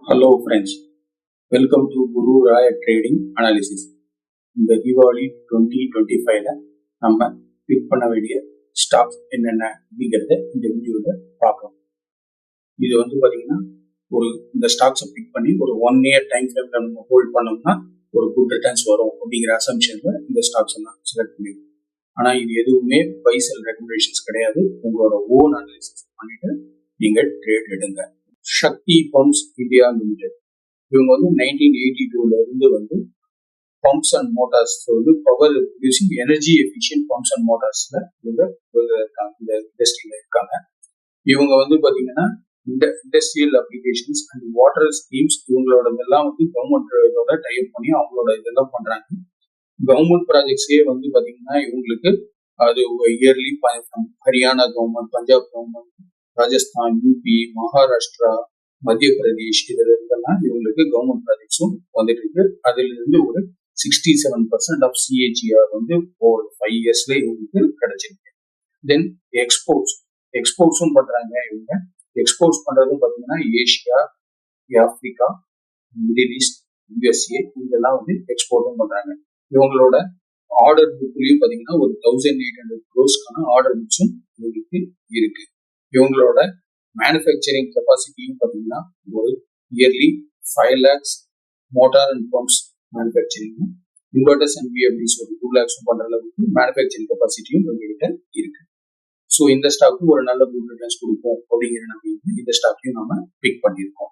Hello friends, welcome to Guru Raya Trading Analysis. இந்த தீபாவளி 2025ல நம்ம big பண்ண வேண்டிய ஸ்டாக்ஸ் என்னென்ன அப்படிங்கிறத இந்த வீடியோவில் பார்க்கலாம். இது பார்த்தீங்கன்னா இந்த ஸ்டாக்ஸை பிக் பண்ணி ஒரு 1 year டைம் ஃப்ரேம்ல நம்ம ஹோல்ட் பண்ணோம்னா ஒரு குட் ரிட்டர்ன்ஸ் வரும் அப்படிங்கிற அசம்ஷன்ல இந்த ஸ்டாக்ஸ் எல்லாம் செலக்ட் பண்ணிடுவோம். ஆனால் இது எதுவுமே பை செல் ரெக்கமெண்டேஷன்ஸ் கிடையாது. உங்களோட ஓன் அனாலிசிஸ் பண்ணிட்டு நீங்க ட்ரேட் எடுங்க. சக்தி பம்ப்ஸ் இந்தியா லிமிடெட் இவங்க 1982ல இருந்து pumps and motors power producing energy efficient pumps and மோட்டார்ஸ்ல இவங்க இருக்காங்க, இந்த இண்டஸ்ட்ரியில இருக்காங்க. இவங்க பாத்தீங்கன்னா இந்த industrial applications and water schemes இவங்களோட எல்லாம் கவர்மெண்டோட டைப் பண்ணி அவங்களோட இதெல்லாம் பண்றாங்க. கவர்மெண்ட் ப்ராஜெக்ட்ஸே பாத்தீங்கன்னா இவங்களுக்கு அது early Haryana government, Punjab government, Rajasthan, UP, Maharashtra, Madhya Pradesh இதெல்லாம் இவங்களுக்கு கவர்மெண்ட் ப்ராஜெக்ட்ஸும் வந்துட்டு இருக்கு. அதுல இருந்து ஒரு 67% ஆஃப் சிஏஜிஆர் ஒரு 5 yearsல இவங்களுக்கு கிடைச்சிருக்கு. தென் எக்ஸ்போர்ட்ஸும் பண்றாங்க. இவங்க எக்ஸ்போர்ட்ஸ் பண்றதும் பாத்தீங்கன்னா Asia, Africa, Middle East, USA இதெல்லாம் எக்ஸ்போர்ட்டும் பண்றாங்க. இவங்களோட ஆர்டர் புக்லயும் பாத்தீங்கன்னா ஒரு 1800 crores ஆர்டர் புக்ஸும் இவங்களுக்கு இருக்கு. இவங்களோட மேனுஃபேக்சரிங் கெப்பாசிட்டியும் பார்த்தீங்கன்னா ஒரு yearly 5 lakhs motor and pumps manufacturing, inverters and VFDs ஒரு 2 lakhs பண்ற அளவுக்கு மேனுஃபேக்சரிங் கெப்பாசிட்டியும் இவங்ககிட்ட இருக்கு. ஸோ இந்த ஸ்டாக்கு ஒரு நல்ல குட் ரிட்டர்ன்ஸ் கொடுக்கும் அப்படிங்கிற நம்பிக்கை இந்த ஸ்டாக்கையும் நம்ம பிக் பண்ணியிருக்கோம்.